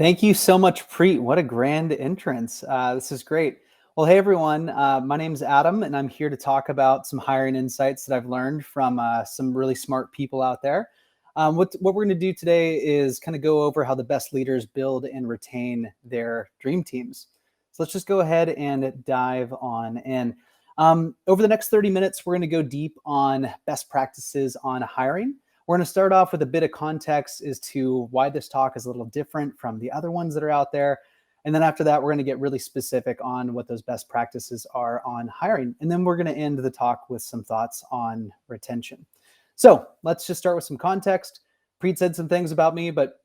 Thank you so much, Preet. What a grand entrance. This is great. Well, hey, everyone. My name's Adam, and I'm here to talk about some hiring insights that I've learned from some really smart people out there. What we're going to do today is kind of go over how the best leaders build and retain their dream teams. So let's just go ahead and dive on in. Over the next 30 minutes, we're going to go deep on best practices on hiring. We're going to start off with a bit of context as to why this talk is a little different from the other ones that are out there. And then after that, we're going to get really specific on what those best practices are on hiring. And then we're going to end the talk with some thoughts on retention. So let's just start with some context. Preet said some things about me, but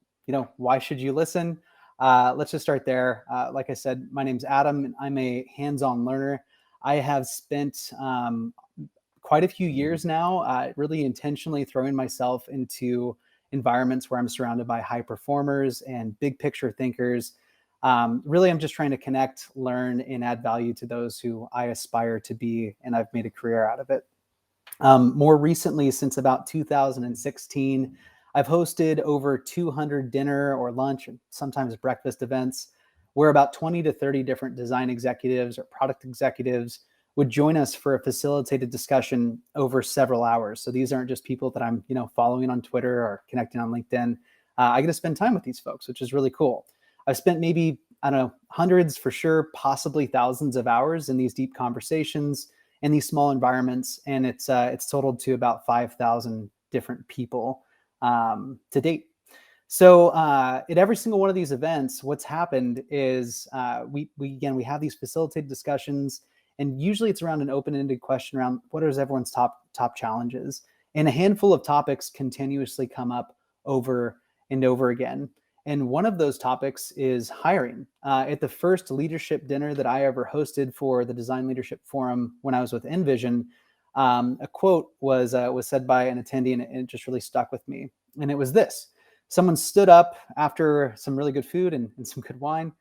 why should you listen? Let's just start there. Like I said, my name's Adam, and I'm a hands-on learner. I have spent quite a few years now, really intentionally throwing myself into environments where I'm surrounded by high performers and big picture thinkers. Really, I'm just trying to connect, learn, and add value to those who I aspire to be, and I've made a career out of it. More recently, since about 2016, I've hosted over 200 dinner or lunch and sometimes breakfast events where about 20 to 30 different design executives or product executives would join us for a facilitated discussion over several hours. So these aren't just people that I'm, following on Twitter or connecting on LinkedIn. I get to spend time with these folks, which is really cool. I've spent maybe, hundreds for sure, possibly thousands of hours in these deep conversations in these small environments. And it's totaled to about 5,000 different people to date. So at every single one of these events, what's happened is we have these facilitated discussions. And usually it's around an open-ended question around what is everyone's top challenges. And a handful of topics continuously come up over and over again. And one of those topics is hiring. At the first leadership dinner that I ever hosted for the Design Leadership Forum when I was with Envision, a quote was said by an attendee, and it just really stuck with me. And it was this. Someone stood up after some really good food and some good wine.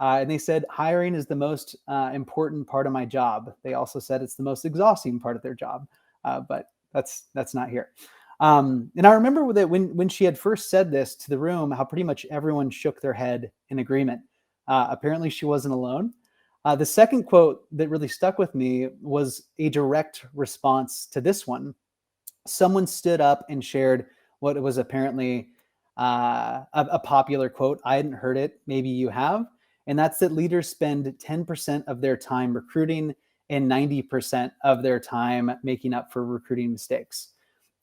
And they said, hiring is the most important part of my job. They also said it's the most exhausting part of their job, but that's not here. And I remember that when she had first said this to the room, how pretty much everyone shook their head in agreement. Apparently she wasn't alone. The second quote that really stuck with me was a direct response to this one. Someone stood up and shared what was apparently a popular quote. I hadn't heard it. Maybe you have. And that's that leaders spend 10% of their time recruiting and 90% of their time making up for recruiting mistakes.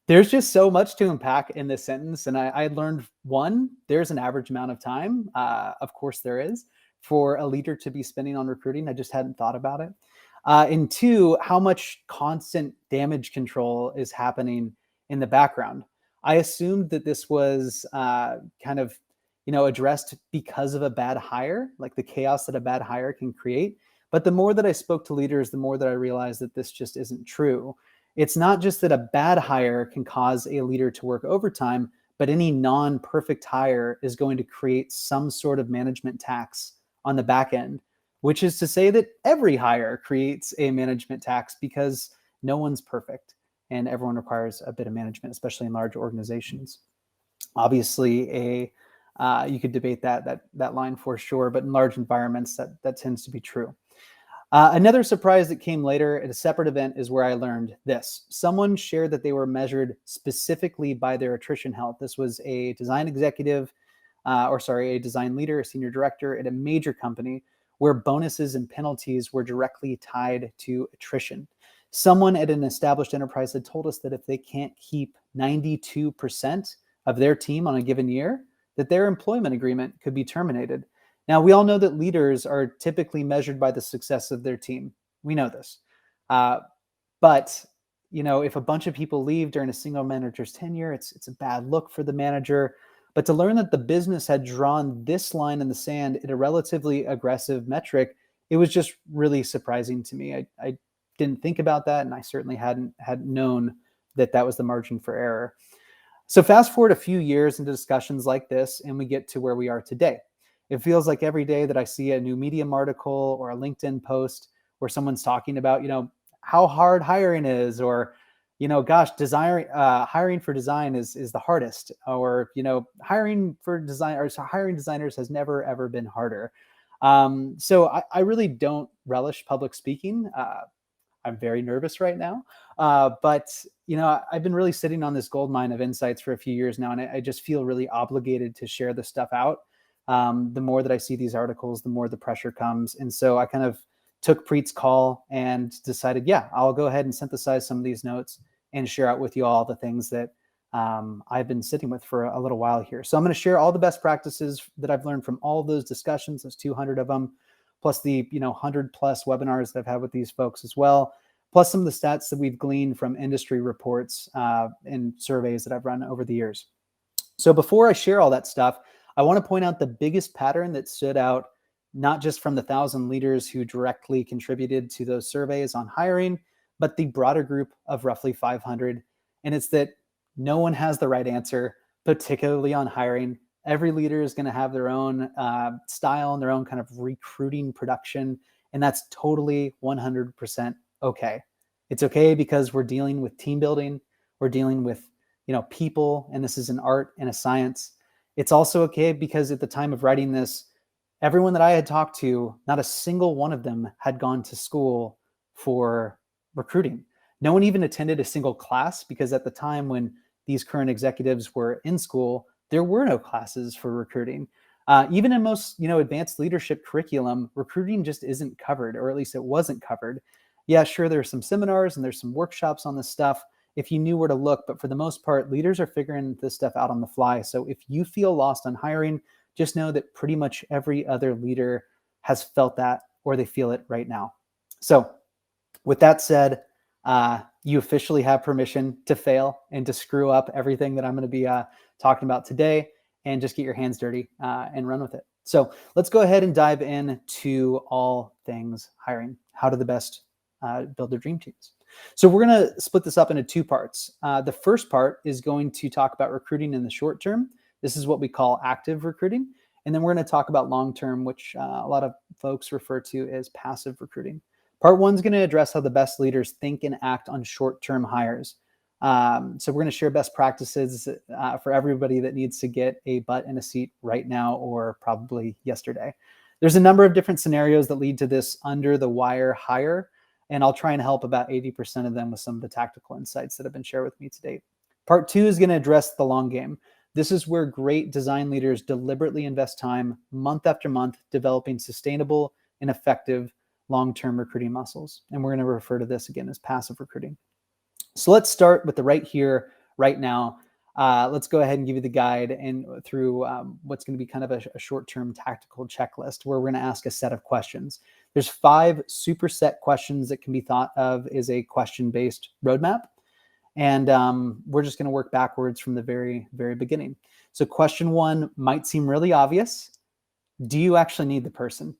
There's just so much to unpack in this sentence. And I learned, one, there's an average amount of time. Of course there is, for a leader to be spending on recruiting. I just hadn't thought about it. And two, how much constant damage control is happening in the background. I assumed that this was kind of addressed because of a bad hire, like the chaos that a bad hire can create. But the more that I spoke to leaders, the more that I realized that this just isn't true. It's not just that a bad hire can cause a leader to work overtime, but any non-perfect hire is going to create some sort of management tax on the back end, which is to say that every hire creates a management tax because no one's perfect and everyone requires a bit of management, especially in large organizations. Obviously, you could debate that line for sure, but in large environments, that tends to be true. Another surprise that came later at a separate event is where I learned this. Someone shared that they were measured specifically by their attrition health. This was a design executive, a design leader, a senior director at a major company where bonuses and penalties were directly tied to attrition. Someone at an established enterprise had told us that if they can't keep 92% of their team on a given year, that their employment agreement could be terminated. Now, we all know that leaders are typically measured by the success of their team. We know this. But if a bunch of people leave during a single manager's tenure, it's a bad look for the manager. But to learn that the business had drawn this line in the sand at a relatively aggressive metric, it was just really surprising to me. I didn't think about that, and I certainly hadn't known that was the margin for error. So fast forward a few years into discussions like this, and we get to where we are today. It feels like every day that I see a new Medium article or a LinkedIn post where someone's talking about, how hard hiring is, or gosh, hiring for design is the hardest, or hiring for design or hiring designers has never ever been harder. So I really don't relish public speaking. I'm very nervous right now, but I've been really sitting on this gold mine of insights for a few years now, and I just feel really obligated to share this stuff out. The more that I see these articles, the more the pressure comes, and so I kind of took Preet's call and decided, yeah, I'll go ahead and synthesize some of these notes and share out with you all the things that I've been sitting with for a little while here. So I'm going to share all the best practices that I've learned from all of those discussions, those 200 of them, plus the 100 plus webinars that I've had with these folks as well, plus some of the stats that we've gleaned from industry reports and surveys that I've run over the years. So before I share all that stuff, I want to point out the biggest pattern that stood out, not just from the 1,000 leaders who directly contributed to those surveys on hiring, but the broader group of roughly 500. And it's that no one has the right answer, particularly on hiring. Every leader is going to have their own style and their own kind of recruiting production. And that's totally 100% okay. It's okay because we're dealing with team building. We're dealing with, people, and this is an art and a science. It's also okay because at the time of writing this, everyone that I had talked to, not a single one of them had gone to school for recruiting. No one even attended a single class, because at the time when these current executives were in school, there were no classes for recruiting. Even in most, advanced leadership curriculum, recruiting just isn't covered, or at least it wasn't covered. Yeah, sure, there's some seminars and there's some workshops on this stuff if you knew where to look, but for the most part, leaders are figuring this stuff out on the fly. So if you feel lost on hiring, just know that pretty much every other leader has felt that, or they feel it right now. So with that said, you officially have permission to fail and to screw up everything that I'm going to be talking about today, and just get your hands dirty and run with it. So let's go ahead and dive into all things hiring, how to the best build their dream teams. So we're going to split this up into two parts. The first part is going to talk about recruiting in the short term. This is what we call active recruiting. And then we're going to talk about long-term, which a lot of folks refer to as passive recruiting. Part one is going to address how the best leaders think and act on short-term hires. So we're going to share best practices for everybody that needs to get a butt in a seat right now, or probably yesterday. There's a number of different scenarios that lead to this under the wire hire, and I'll try and help about 80% of them with some of the tactical insights that have been shared with me to date. Part two is going to address the long game. This is where great design leaders deliberately invest time month after month developing sustainable and effective long-term recruiting muscles. And we're going to refer to this again as passive recruiting. So let's start with the right here, right now. Let's go ahead and give you the guide and through what's going to be kind of a short-term tactical checklist, where we're going to ask a set of questions. There's 5 superset questions that can be thought of as a question-based roadmap. And we're just going to work backwards from the very, very beginning. So question 1 might seem really obvious. Do you actually need the person?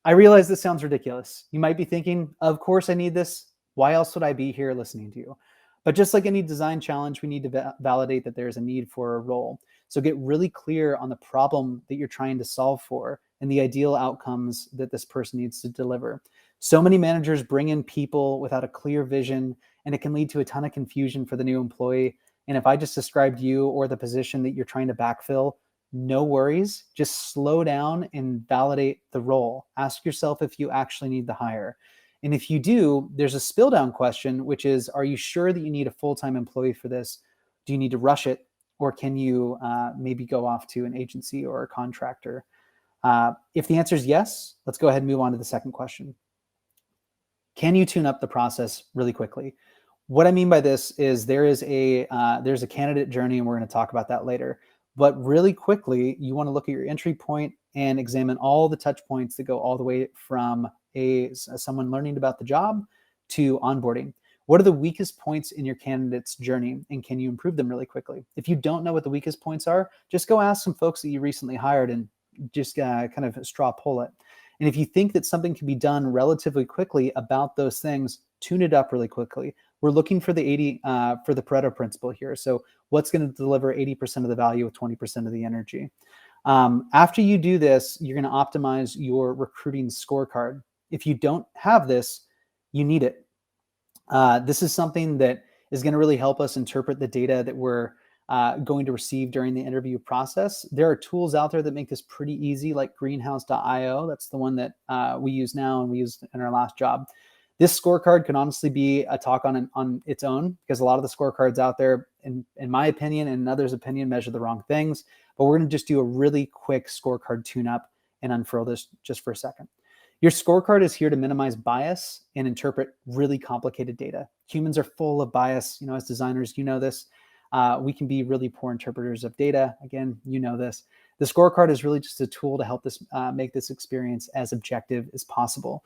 I realize this sounds ridiculous. You might be thinking, of course I need this. Why else would I be here listening to you? But just like any design challenge, we need to validate that there's a need for a role. So get really clear on the problem that you're trying to solve for and the ideal outcomes that this person needs to deliver. So many managers bring in people without a clear vision, and it can lead to a ton of confusion for the new employee. And if I just described you or the position that you're trying to backfill, no worries, just slow down and validate the role. Ask yourself if you actually need the hire. And if you do, there's a spill down question, which is, are you sure that you need a full-time employee for this? Do you need to rush it? Or can you maybe go off to an agency or a contractor? If the answer is yes, let's go ahead and move on to the second question. Can you tune up the process really quickly? What I mean by this is there's a candidate journey, and we're going to talk about that later. But really quickly, you want to look at your entry point and examine all the touch points that go all the way from someone learning about the job to onboarding. What are the weakest points in your candidate's journey, and can you improve them really quickly? If you don't know what the weakest points are, just go ask some folks that you recently hired and just kind of straw poll it. And if you think that something can be done relatively quickly about those things, tune it up really quickly. We're looking for the Pareto principle here. So what's going to deliver 80% of the value with 20% of the energy? After you do this, you're going to optimize your recruiting scorecard. If you don't have this, you need it. This is something that is going to really help us interpret the data that we're going to receive during the interview process. There are tools out there that make this pretty easy, like greenhouse.io. That's the one that we use now and we used in our last job. This scorecard can honestly be a talk on its own, because a lot of the scorecards out there, in my opinion and in others' opinion, measure the wrong things. But we're going to just do a really quick scorecard tune-up and unfurl this just for a second. Your scorecard is here to minimize bias and interpret really complicated data. Humans are full of bias. As designers, this. We can be really poor interpreters of data. Again, this. The scorecard is really just a tool to help this make this experience as objective as possible.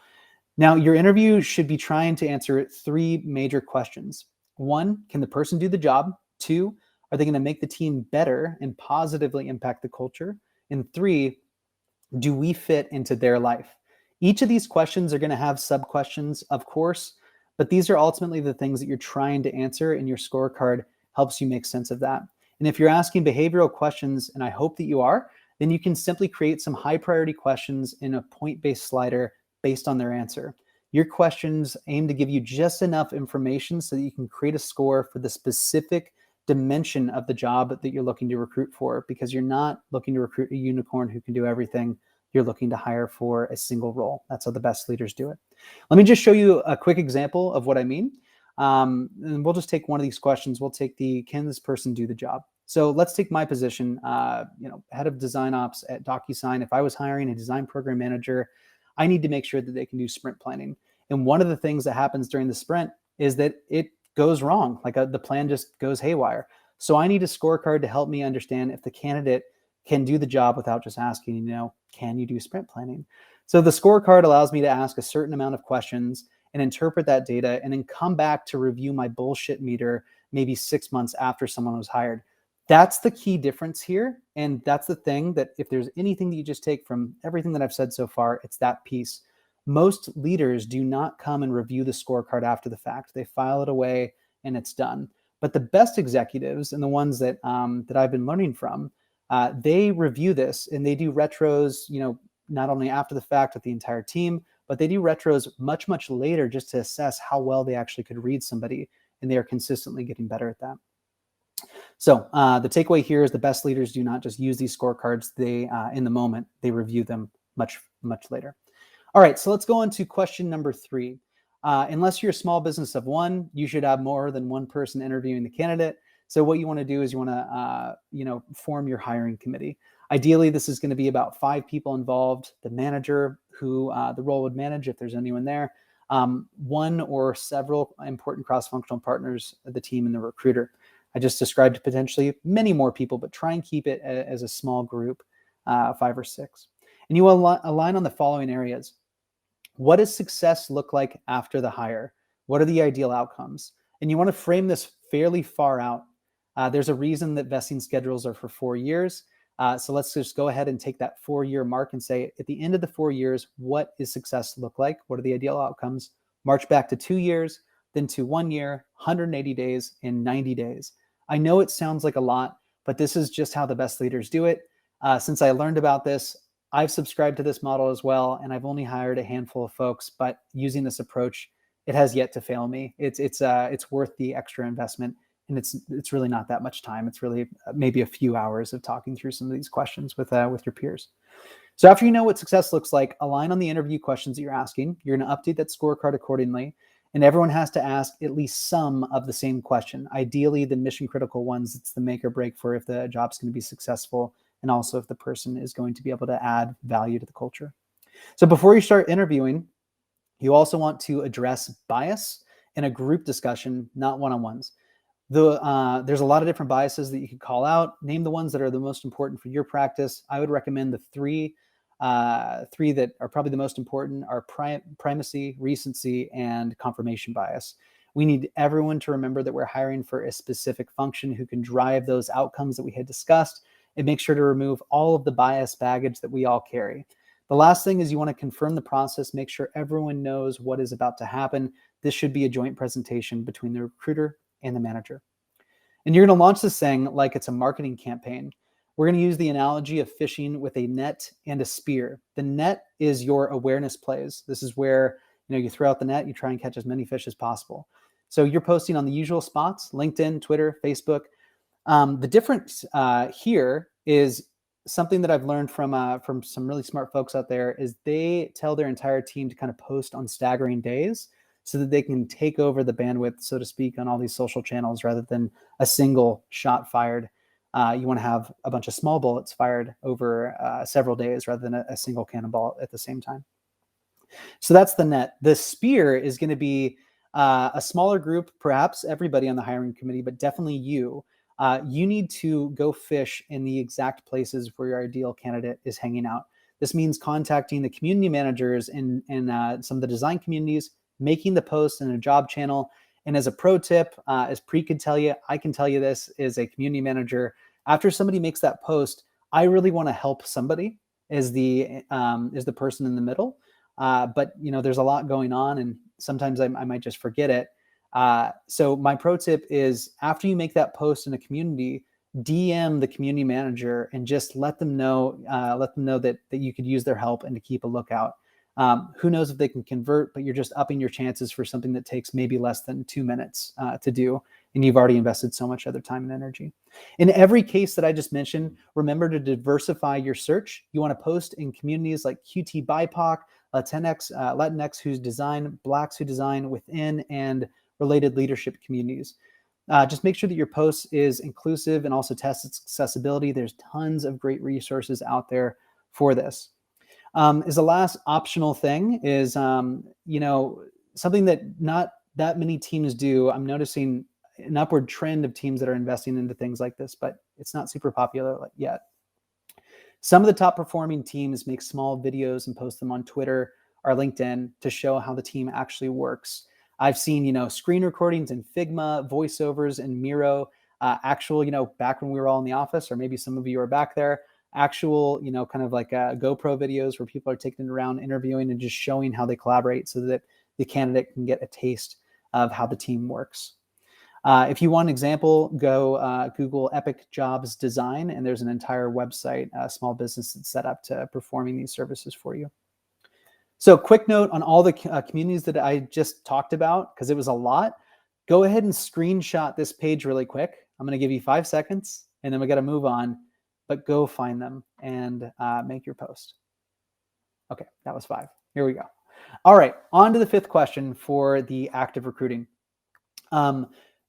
Now, your interview should be trying to answer 3 major questions. 1, can the person do the job? 2, are they going to make the team better and positively impact the culture? And 3, do we fit into their life? Each of these questions are going to have sub-questions, of course, but these are ultimately the things that you're trying to answer, and your scorecard helps you make sense of that. And if you're asking behavioral questions, and I hope that you are, then you can simply create some high priority questions in a point-based slider based on their answer. Your questions aim to give you just enough information so that you can create a score for the specific dimension of the job that you're looking to recruit for, because you're not looking to recruit a unicorn who can do everything. You're looking to hire for a single role. That's how the best leaders do it. Let me just show you a quick example of what I mean. And we'll just take one of these questions. We'll take can this person do the job? So let's take my position, head of DesignOps at DocuSign. If I was hiring a design program manager, I need to make sure that they can do sprint planning. And one of the things that happens during the sprint is that it goes wrong. The plan just goes haywire. So I need a scorecard to help me understand if the candidate can do the job without just asking, can you do sprint planning? So the scorecard allows me to ask a certain amount of questions and interpret that data, and then come back to review my bullshit meter maybe 6 months after someone was hired. That's the key difference here. And that's the thing that if there's anything that you just take from everything that I've said so far, it's that piece. Most leaders do not come and review the scorecard after the fact. They file it away and it's done. But the best executives, and the ones that I've been learning from, they review this and they do retros, not only after the fact with the entire team, but they do retros much, much later just to assess how well they actually could read somebody, and they are consistently getting better at that. So the takeaway here is the best leaders do not just use these scorecards. They, in the moment, they review them much, much later. All right, so let's go on to question number 3. Unless you're a small business of 1, you should have more than 1 person interviewing the candidate. So what you want to do is you want to, form your hiring committee. Ideally, this is going to be about 5 people involved: the manager, who the role would manage if there's anyone there, 1 or several important cross-functional partners of the team, and the recruiter. I just described potentially many more people, but try and keep it as a small group, 5 or 6. And you align on the following areas. What does success look like after the hire? What are the ideal outcomes? And you want to frame this fairly far out. There's a reason that vesting schedules are for 4 years. So let's just go ahead and take that 4-year mark and say, at the end of the 4 years, what does success look like? What are the ideal outcomes? March back to 2 years, then to 1 year, 180 days, and 90 days. I know it sounds like a lot, but this is just how the best leaders do it. Since I learned about this, I've subscribed to this model as well, and I've only hired a handful of folks, but using this approach, it has yet to fail me. It's worth the extra investment, and it's really not that much time. It's really maybe a few hours of talking through some of these questions with your peers. So after you know what success looks like, align on the interview questions that you're asking. You're going to update that scorecard accordingly, and everyone has to ask at least some of the same question. Ideally, the mission critical ones. It's the make or break for if the job's going to be successful, and also if the person is going to be able to add value to the culture. So before you start interviewing, you also want to address bias in a group discussion, not one-on-ones. There's a lot of different biases that you could call out. Name the ones that are the most important for your practice. I would recommend the three that are probably the most important are primacy, recency, and confirmation bias. We need everyone to remember that we're hiring for a specific function who can drive those outcomes that we had discussed, and make sure to remove all of the bias baggage that we all carry. The last thing is you want to confirm the process, make sure everyone knows what is about to happen. This should be a joint presentation between the recruiter and the manager. And you're going to launch this thing like it's a marketing campaign. We're going to use the analogy of fishing with a net and a spear. The net is your awareness plays. This is where you throw out the net, you try and catch as many fish as possible. So you're posting on the usual spots: LinkedIn, Twitter, Facebook. The difference here is something that I've learned from some really smart folks out there is they tell their entire team to kind of post on staggering days so that they can take over the bandwidth, so to speak, on all these social channels rather than a single shot fired. You want to have a bunch of small bullets fired over several days rather than a single cannonball at the same time. So that's the net. The spear is going to be a smaller group, perhaps everybody on the hiring committee, but definitely you. You need to go fish in the exact places where your ideal candidate is hanging out. This means contacting the community managers in some of the design communities, making the post in a job channel. And as a pro tip, as Pre could tell you, I can tell you this as a community manager. After somebody makes that post, I really want to help somebody as the person in the middle. But there's a lot going on, and sometimes I might just forget it. So my pro tip is after you make that post in a community, DM the community manager and just let them know that you could use their help and to keep a lookout. Who knows if they can convert, but you're just upping your chances for something that takes maybe less than 2 minutes to do, and you've already invested so much other time and energy. In every case that I just mentioned, remember to diversify your search. You want to post in communities like QT BIPOC, Latinx who design, Blacks who design within, and related leadership communities. Just make sure that your post is inclusive and also tests its accessibility. There's tons of great resources out there for this. Is the last optional thing is, something that not that many teams do. I'm noticing an upward trend of teams that are investing into things like this, but it's not super popular yet. Some of the top performing teams make small videos and post them on Twitter or LinkedIn to show how the team actually works. I've seen, screen recordings in Figma, voiceovers in Miro, actual, back when we were all in the office, or maybe some of you are back there, actual, kind of like GoPro videos where people are taking it around interviewing and just showing how they collaborate so that the candidate can get a taste of how the team works. If you want an example, go Google Epic Jobs Design, and there's an entire website, small business that's set up to performing these services for you. So quick note on all the communities that I just talked about, because it was a lot. Go ahead and screenshot this page really quick. I'm going to give you 5 seconds, and then we got to move on. But go find them and make your post. Okay, that was 5. Here we go. All right, on to the 5th question for the active recruiting.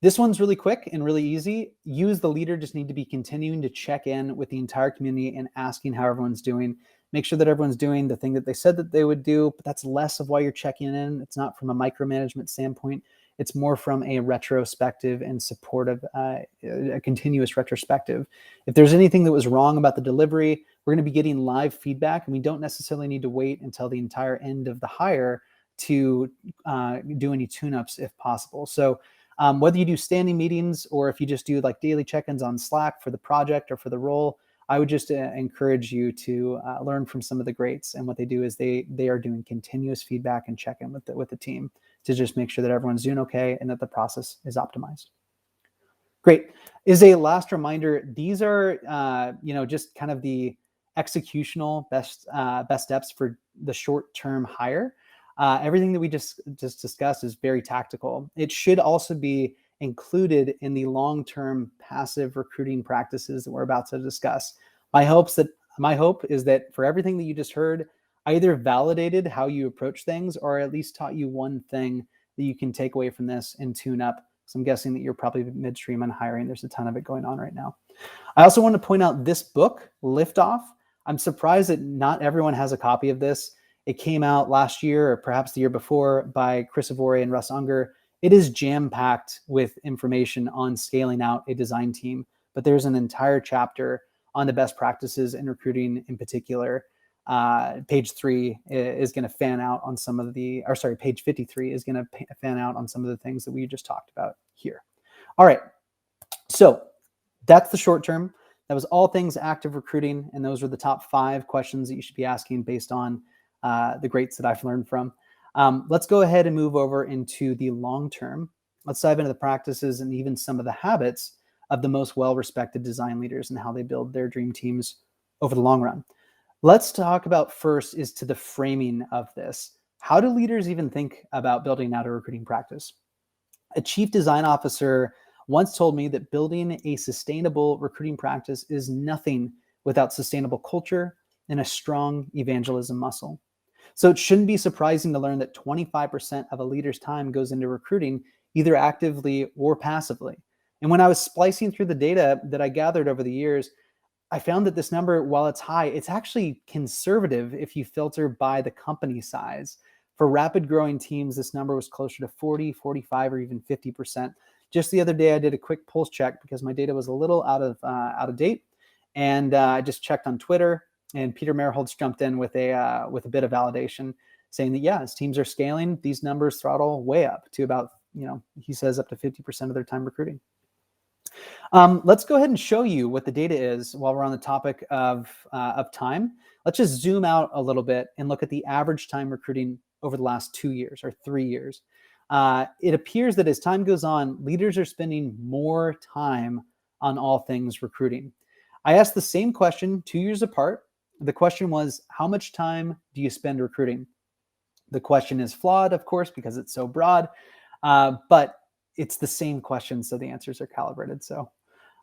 This one's really quick and really easy. You as the leader just need to be continuing to check in with the entire community and asking how everyone's doing. Make sure that everyone's doing the thing that they said that they would do, but that's less of why you're checking in. It's not from a micromanagement standpoint. It's more from a retrospective and supportive, a continuous retrospective. If there's anything that was wrong about the delivery, we're going to be getting live feedback, and we don't necessarily need to wait until the entire end of the hire to do any tune-ups if possible. So whether you do standing meetings or if you just do like daily check-ins on Slack for the project or for the role, I would just encourage you to learn from some of the greats. And what they do is they are doing continuous feedback and check-in with the team to just make sure that everyone's doing okay and that the process is optimized. Great. As a last reminder, these are just kind of the executional best steps for the short-term hire. Everything that we just discussed is very tactical. It should also be included in the long-term passive recruiting practices that we're about to discuss. My hope is that for everything that you just heard, I either validated how you approach things or at least taught you one thing that you can take away from this and tune up. So I'm guessing that you're probably midstream on hiring. There's a ton of it going on right now. I also want to point out this book, Liftoff. I'm surprised that not everyone has a copy of this. It came out last year or perhaps the year before by Chris Avore and Russ Unger. It is jam-packed with information on scaling out a design team, but there's an entire chapter on the best practices in recruiting in particular. Page 3 is going to fan out on some of page 53 is going to fan out on some of the things that we just talked about here. All right, so that's the short term. That was all things active recruiting, and those were the top 5 questions that you should be asking based on the greats that I've learned from. Let's go ahead and move over into the long term. Let's dive into the practices and even some of the habits of the most well-respected design leaders and how they build their dream teams over the long run. Let's talk about first is to the framing of this. How do leaders even think about building out a recruiting practice? A chief design officer once told me that building a sustainable recruiting practice is nothing without sustainable culture and a strong evangelism muscle. So it shouldn't be surprising to learn that 25% of a leader's time goes into recruiting, either actively or passively. And when I was splicing through the data that I gathered over the years, I found that this number, while it's high, it's actually conservative if you filter by the company size. For rapid growing teams, this number was closer to 40, 45, or even 50%. Just the other day, I did a quick pulse check because my data was a little out of date. And I just checked on Twitter, and Peter Merholtz jumped in with a bit of validation, saying that, yeah, as teams are scaling, these numbers throttle way up to about, he says up to 50% of their time recruiting. Let's go ahead and show you what the data is while we're on the topic of time. Let's just zoom out a little bit and look at the average time recruiting over the last 2 years or 3 years. It appears that as time goes on, leaders are spending more time on all things recruiting. I asked the same question 2 years apart. The question was, how much time do you spend recruiting? The question is flawed, of course, because it's so broad, but it's the same question, so the answers are calibrated. So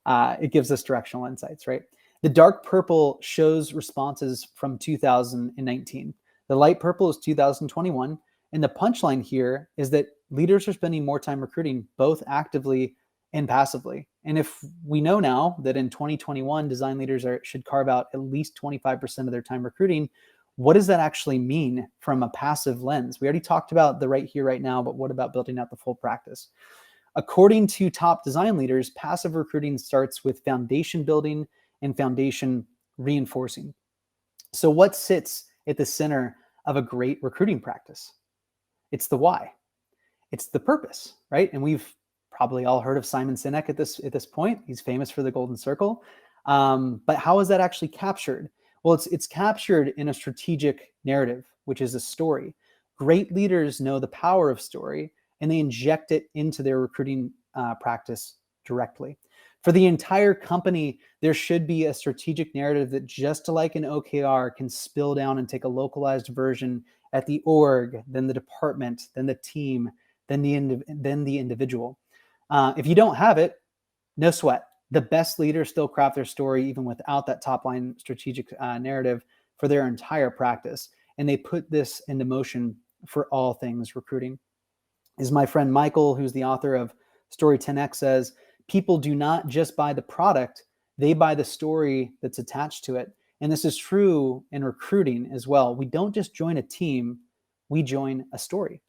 it gives us directional insights, right? The dark purple shows responses from 2019. The light purple is 2021. And the punchline here is that leaders are spending more time recruiting, both actively and passively. And if we know now that in 2021, design leaders should carve out at least 25% of their time recruiting, what does that actually mean from a passive lens? We already talked about the right here, right now, but what about building out the full practice? According to top design leaders, passive recruiting starts with foundation building and foundation reinforcing. So what sits at the center of a great recruiting practice? It's the why. It's the purpose, right? And we've probably all heard of Simon Sinek at this point. He's famous for the golden circle. But how is that actually captured? Well, it's captured in a strategic narrative, which is a story. Great leaders know the power of story, and they inject it into their recruiting practice directly. For the entire company, there should be a strategic narrative that, just like an OKR, can spill down and take a localized version at the org, then the department, then the team, then the individual. If you don't have it, no sweat. The best leaders still craft their story even without that top line strategic narrative for their entire practice. And they put this into motion for all things recruiting. As my friend Michael, who's the author of Story 10X, says, people do not just buy the product, they buy the story that's attached to it. And this is true in recruiting as well. We don't just join a team, we join a story.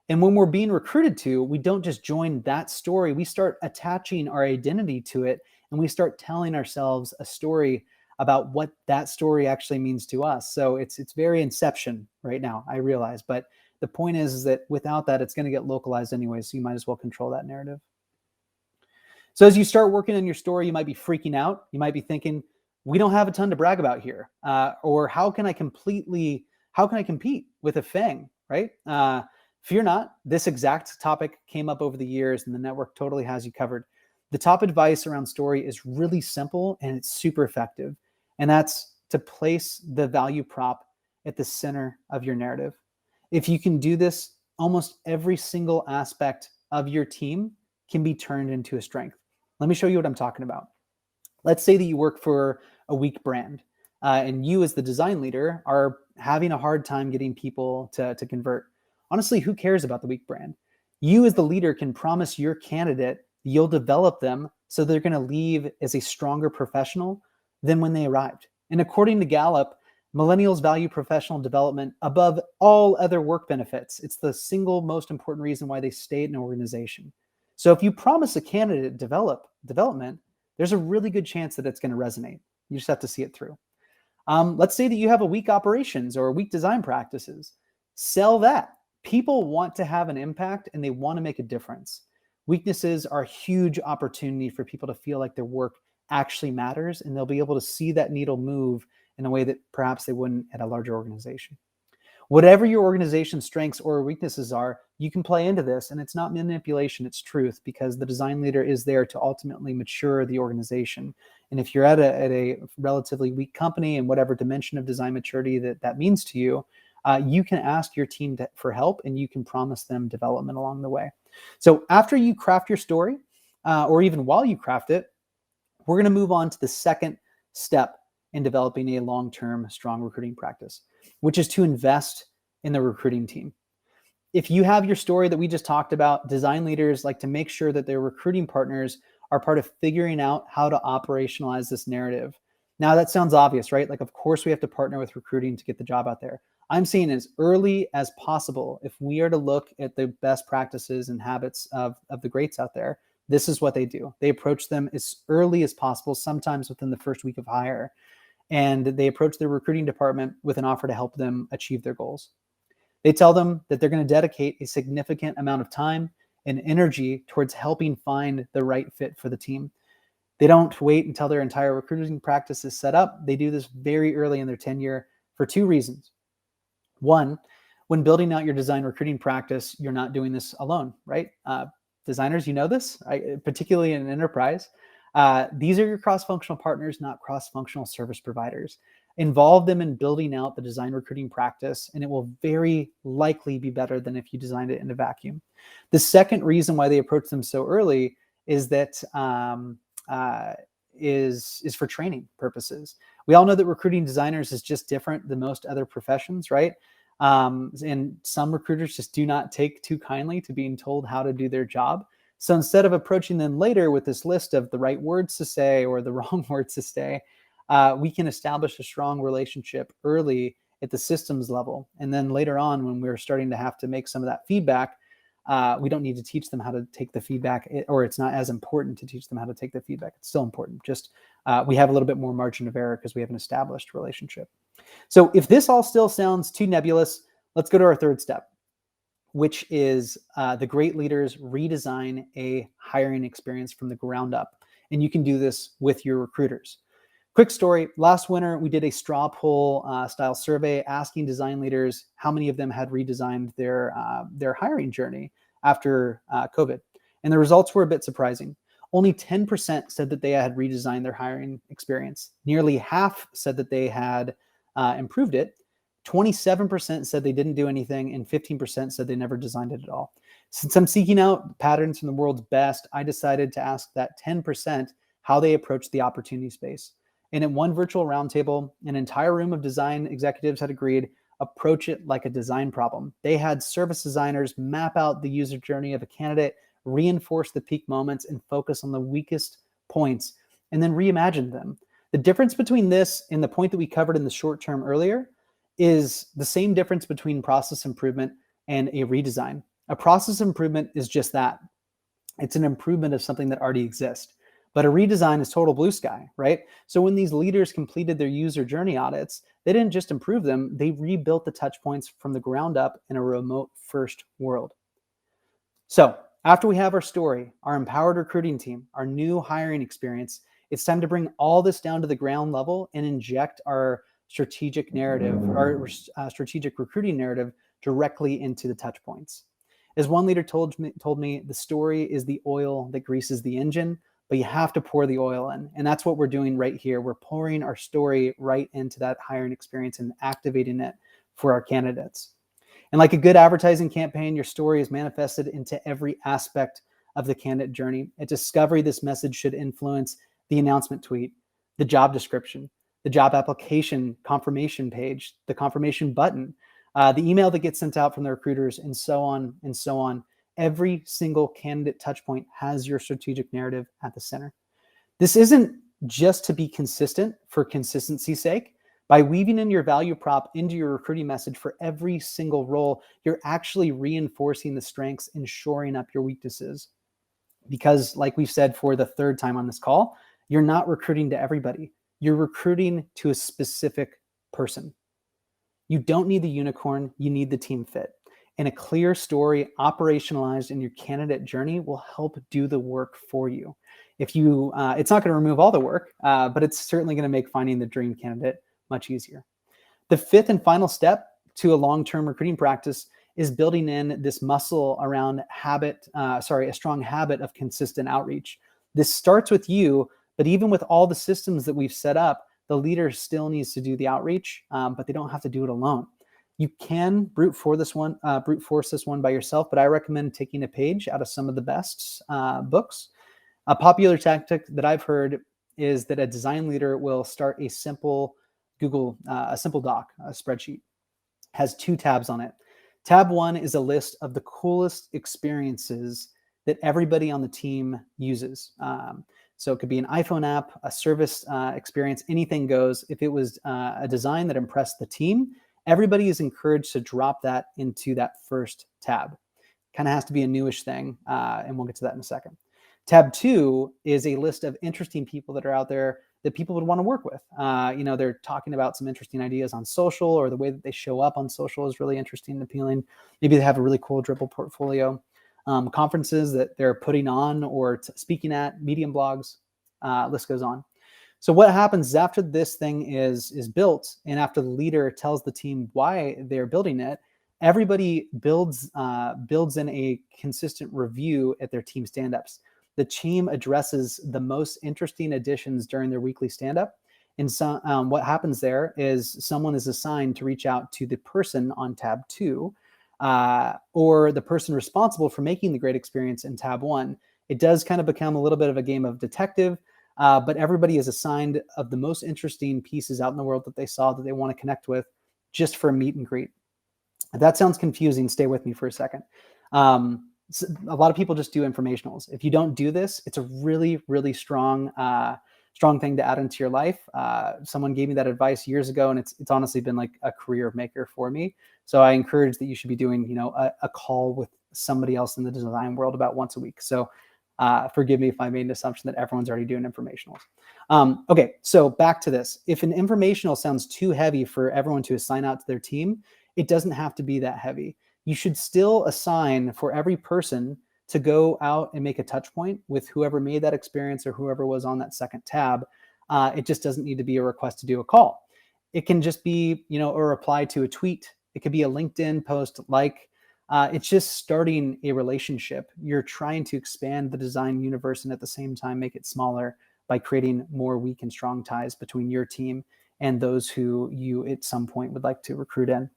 And when we're being recruited to, we don't just join that story, we start attaching our identity to it, and we start telling ourselves a story about what that story actually means to us. So it's very Inception right now, I realize, but the point is that without that, it's going to get localized anyway, so you might as well control that narrative. So as you start working on your story, you might be freaking out. You might be thinking, we don't have a ton to brag about here. Or how can I compete with a FANG, right? Fear not, this exact topic came up over the years, and the network totally has you covered. The top advice around story is really simple, and it's super effective. And that's to place the value prop at the center of your narrative. If you can do this, almost every single aspect of your team can be turned into a strength. Let me show you what I'm talking about. Let's say that you work for a weak brand, and you as the design leader are having a hard time getting people to convert. Honestly, who cares about the weak brand? You as the leader can promise your candidate you'll develop them so they're going to leave as a stronger professional than when they arrived. And according to Gallup, millennials value professional development above all other work benefits. It's the single most important reason why they stay at an organization. So if you promise a candidate development, there's a really good chance that it's going to resonate. You just have to see it through. Let's say that you have a weak operations or weak design practices. Sell that. People want to have an impact and they want to make a difference. Weaknesses are a huge opportunity for people to feel like their work actually matters, and they'll be able to see that needle move in a way that perhaps they wouldn't at a larger organization. Whatever your organization's strengths or weaknesses are, you can play into this, and it's not manipulation, it's truth, because the design leader is there to ultimately mature the organization. And if you're at a relatively weak company, in whatever dimension of design maturity that means to you, you can ask your team for help, and you can promise them development along the way. So after you craft your story, or even while you craft it, we're going to move on to the second step in developing a long-term strong recruiting practice, which is to invest in the recruiting team. If you have your story that we just talked about, design leaders like to make sure that their recruiting partners are part of figuring out how to operationalize this narrative. Now that sounds obvious, right? Like, of course we have to partner with recruiting to get the job out there. I'm saying as early as possible, if we are to look at the best practices and habits of the greats out there, this is what they do. They approach them as early as possible, sometimes within the first week of hire. And they approach their recruiting department with an offer to help them achieve their goals. They tell them that they're going to dedicate a significant amount of time and energy towards helping find the right fit for the team. They don't wait until their entire recruiting practice is set up. They do this very early in their tenure for two reasons. One, when building out your design recruiting practice, you're not doing this alone, right? Designers, you know this, particularly in an enterprise. These are your cross-functional partners, not cross-functional service providers. Involve them in building out the design recruiting practice, and it will very likely be better than if you designed it in a vacuum. The second reason why they approach them so early is that is for training purposes. We all know that recruiting designers is just different than most other professions, right? And some recruiters just do not take too kindly to being told how to do their job. So instead of approaching them later with this list of the right words to say or the wrong words to say, we can establish a strong relationship early at the systems level. And then later on, when we're starting to have to make some of that feedback, we don't need to teach them how to take the feedback, or it's not as important to teach them how to take the feedback. It's still important. Just we have a little bit more margin of error because we have an established relationship. So if this all still sounds too nebulous, let's go to our third step, which is the great leaders redesign a hiring experience from the ground up. And you can do this with your recruiters. Quick story, last winter, we did a straw poll style survey asking design leaders how many of them had redesigned their hiring journey after COVID. And the results were a bit surprising. Only 10% said that they had redesigned their hiring experience. Nearly half said that they had improved it. 27% said they didn't do anything, and 15% said they never designed it at all. Since I'm seeking out patterns from the world's best, I decided to ask that 10% how they approach the opportunity space. And in one virtual roundtable, an entire room of design executives had agreed, approach it like a design problem. They had service designers map out the user journey of a candidate, reinforce the peak moments, and focus on the weakest points, and then reimagine them. The difference between this and the point that we covered in the short term earlier is the same difference between process improvement and a redesign. A process improvement is just that. It's an improvement of something that already exists. But a redesign is total blue sky, right? So when these leaders completed their user journey audits, they didn't just improve them, they rebuilt the touch points from the ground up in a remote first world. So after we have our story, our empowered recruiting team, our new hiring experience, it's time to bring all this down to the ground level and inject our strategic narrative, our strategic recruiting narrative directly into the touch points. As one leader told me, the story is the oil that greases the engine, but you have to pour the oil in. And that's what we're doing right here. We're pouring our story right into that hiring experience and activating it for our candidates. And like a good advertising campaign, your story is manifested into every aspect of the candidate journey. At Discovery, this message should influence the announcement tweet, the job description, the job application confirmation page, the confirmation button, the email that gets sent out from the recruiters, and so on and so on. Every single candidate touch point has your strategic narrative at the center. This isn't just to be consistent for consistency's sake. By weaving in your value prop into your recruiting message for every single role, you're actually reinforcing the strengths and shoring up your weaknesses. Because like we've said for the third time on this call, you're not recruiting to everybody. You're recruiting to a specific person. You don't need the unicorn, you need the team fit. And a clear story operationalized in your candidate journey will help do the work for you. If you, it's not going to remove all the work, but it's certainly going to make finding the dream candidate much easier. The fifth and final step to a long-term recruiting practice is building in this muscle around a strong habit of consistent outreach. This starts with you, but even with all the systems that we've set up, the leader still needs to do the outreach, but they don't have to do it alone. You can brute force this one by yourself, but I recommend taking a page out of some of the best books. A popular tactic that I've heard is that a design leader will start a simple a simple doc, a spreadsheet, has 2 tabs on it. Tab 1 is a list of the coolest experiences that everybody on the team uses. So it could be an iPhone app, a service experience, anything goes. If it was a design that impressed the team, everybody is encouraged to drop that into that first tab. Kind of has to be a newish thing, and we'll get to that in a second. Tab 2 is a list of interesting people that are out there that people would want to work with. They're talking about some interesting ideas on social, or the way that they show up on social is really interesting and appealing. Maybe they have a really cool dribble portfolio. Conferences that they're putting on or speaking at, Medium blogs, list goes on. So what happens after this thing is built, and after the leader tells the team why they're building it, everybody builds in a consistent review at their team stand-ups. The team addresses the most interesting additions during their weekly stand-up. And so what happens there is someone is assigned to reach out to the person on tab 2, or the person responsible for making the great experience in tab 1. It does kind of become a little bit of a game of detective, but everybody is assigned of the most interesting pieces out in the world that they saw that they want to connect with, just for a meet and greet. If that sounds confusing, stay with me for a second. So a lot of people just do informationals. If you don't do this, it's a really, really strong thing to add into your life. Someone gave me that advice years ago, and it's honestly been like a career maker for me. So I encourage that you should be doing, a call with somebody else in the design world about once a week. So forgive me if I made an assumption that everyone's already doing informationals. Okay, so back to this. If an informational sounds too heavy for everyone to assign out to their team, it doesn't have to be that heavy. You should still assign for every person to go out and make a touch point with whoever made that experience or whoever was on that second tab. It just doesn't need to be a request to do a call. It can just be, a reply to a tweet. It could be a LinkedIn post. It's just starting a relationship. You're trying to expand the design universe and at the same time make it smaller by creating more weak and strong ties between your team and those who you at some point would like to recruit in.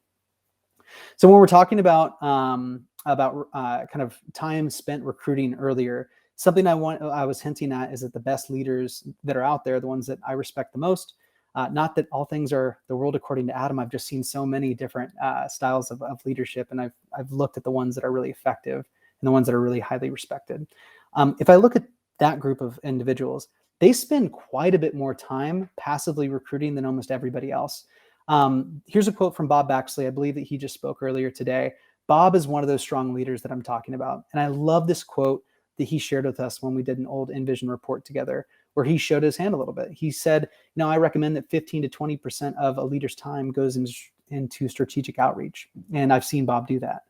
So when we're talking about kind of time spent recruiting earlier, something I was hinting at is that the best leaders that are out there, the ones that I respect the most, not that all things are the world according to Adam. I've just seen so many different styles of leadership, and I've looked at the ones that are really effective and the ones that are really highly respected. If I look at that group of individuals, they spend quite a bit more time passively recruiting than almost everybody else. Here's a quote from Bob Baxley. I believe that he just spoke earlier today. Bob is one of those strong leaders that I'm talking about. And I love this quote that he shared with us when we did an old InVision report together, where he showed his hand a little bit. He said, I recommend that 15 to 20% of a leader's time goes into strategic outreach. And I've seen Bob do that.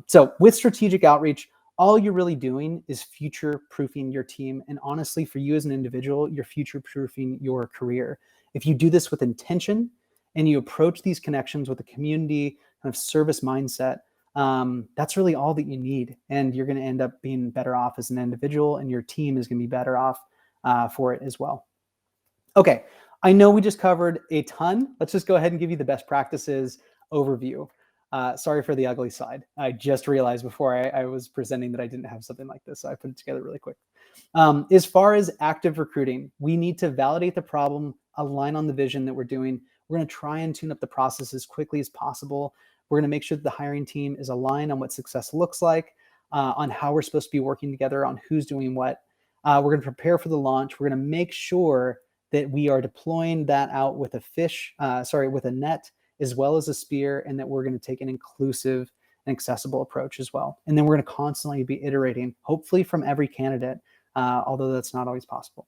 So with strategic outreach, all you're really doing is future-proofing your team. And honestly, for you as an individual, you're future-proofing your career. If you do this with intention, and you approach these connections with a community kind of service mindset, that's really all that you need. And you're going to end up being better off as an individual, and your team is going to be better off for it as well. Okay, I know we just covered a ton. Let's just go ahead and give you the best practices overview. Sorry for the ugly slide. I just realized before I was presenting that I didn't have something like this, so I put it together really quick. As far as active recruiting, we need to validate the problem, align on the vision that we're doing. We're going to try and tune up the process as quickly as possible. We're going to make sure that the hiring team is aligned on what success looks like, on how we're supposed to be working together, on who's doing what. We're going to prepare for the launch. We're going to make sure that we are deploying that out with with a net as well as a spear, and that we're going to take an inclusive and accessible approach as well. And then we're going to constantly be iterating, hopefully from every candidate, although that's not always possible.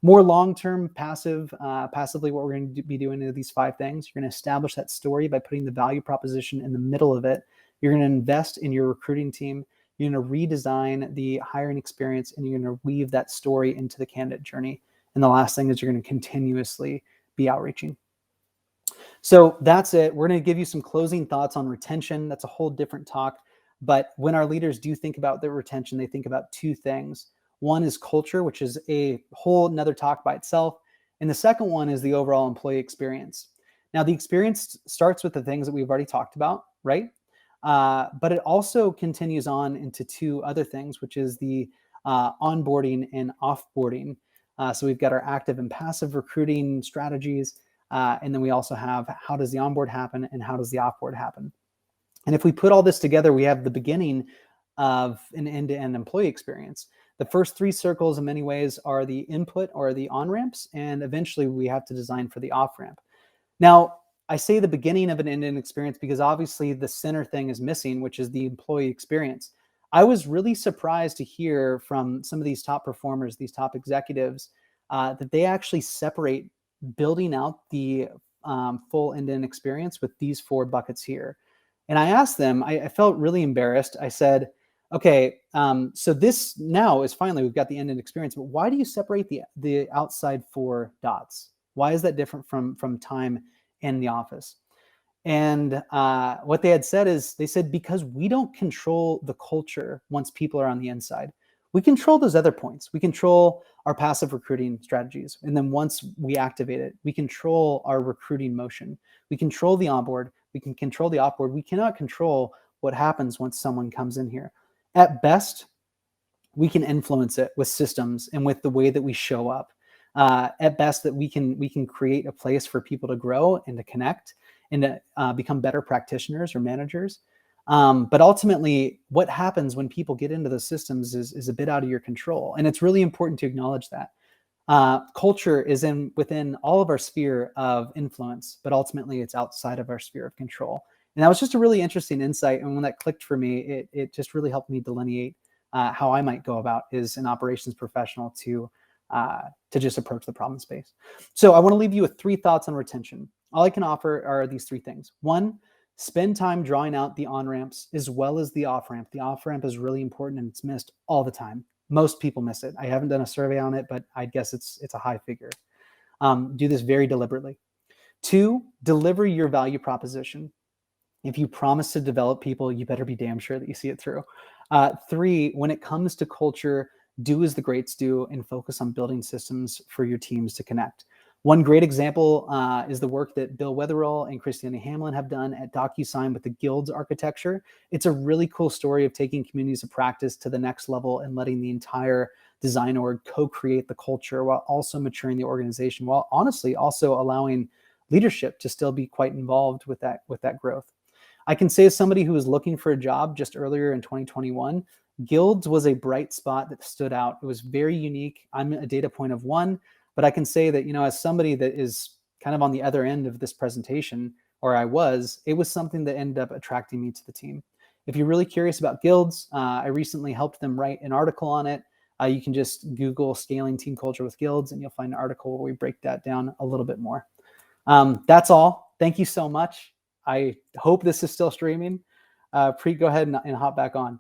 More long-term passively, what we're going to be doing are these 5 things. You're going to establish that story by putting the value proposition in the middle of it. You're going to invest in your recruiting team. You're going to redesign the hiring experience, and you're going to weave that story into the candidate journey. And the last thing is you're going to continuously be outreaching. So that's it. We're going to give you some closing thoughts on retention. That's a whole different talk. But when our leaders do think about their retention, they think about 2 things. One is culture, which is a whole nother talk by itself. And the second one is the overall employee experience. Now, the experience starts with the things that we've already talked about, right? But it also continues on into two other things, which is the onboarding and offboarding. So we've got our active and passive recruiting strategies. And then we also have how does the onboard happen and how does the offboard happen? And if we put all this together, we have the beginning of an end-to-end employee experience. The first three circles in many ways are the input or the on-ramps, and eventually we have to design for the off-ramp. Now, I say the beginning of an end-to-end experience because obviously the center thing is missing, which is the employee experience. I was really surprised to hear from some of these top performers, these top executives, that they actually separate building out the full end-to-end experience with these four buckets here. And I asked them, I felt really embarrassed. I said, okay, so this now is finally, we've got the end-to-end experience, but why do you separate the outside four dots? Why is that different from time in the office? And what they had said is, they said, because we don't control the culture once people are on the inside. We control those other points. We control our passive recruiting strategies. And then once we activate it, we control our recruiting motion. We control the onboard. We can control the offboard. We cannot control what happens once someone comes in here. At best, we can influence it with systems and with the way that we show up. At best, that we can create a place for people to grow and to connect and to become better practitioners or managers. But ultimately, what happens when people get into those systems is a bit out of your control. And it's really important to acknowledge that. Culture is within all of our sphere of influence, but ultimately it's outside of our sphere of control. And that was just a really interesting insight. And when that clicked for me, it just really helped me delineate how I might go about as an operations professional to just approach the problem space. So I want to leave you with three thoughts on retention. All I can offer are these three things. One, spend time drawing out the on-ramps as well as the off-ramp. The off-ramp is really important and it's missed all the time. Most people miss it. I haven't done a survey on it, but I guess it's a high figure. Do this very deliberately. Two, deliver your value proposition. If you promise to develop people, you better be damn sure that you see it through. Three, when it comes to culture, do as the greats do and focus on building systems for your teams to connect. One great example is the work that Bill Wetherell and Christiane Hamlin have done at DocuSign with the guilds architecture. It's a really cool story of taking communities of practice to the next level and letting the entire design org co-create the culture while also maturing the organization, while honestly also allowing leadership to still be quite involved with that growth. I can say as somebody who was looking for a job just earlier in 2021, Guilds was a bright spot that stood out. It was very unique. I'm a data point of one, but I can say that, as somebody that is kind of on the other end of this presentation, or it was something that ended up attracting me to the team. If you're really curious about Guilds, I recently helped them write an article on it. You can just Google scaling team culture with Guilds and you'll find an article where we break that down a little bit more. That's all. Thank you so much. I hope this is still streaming. Preet, go ahead and hop back on.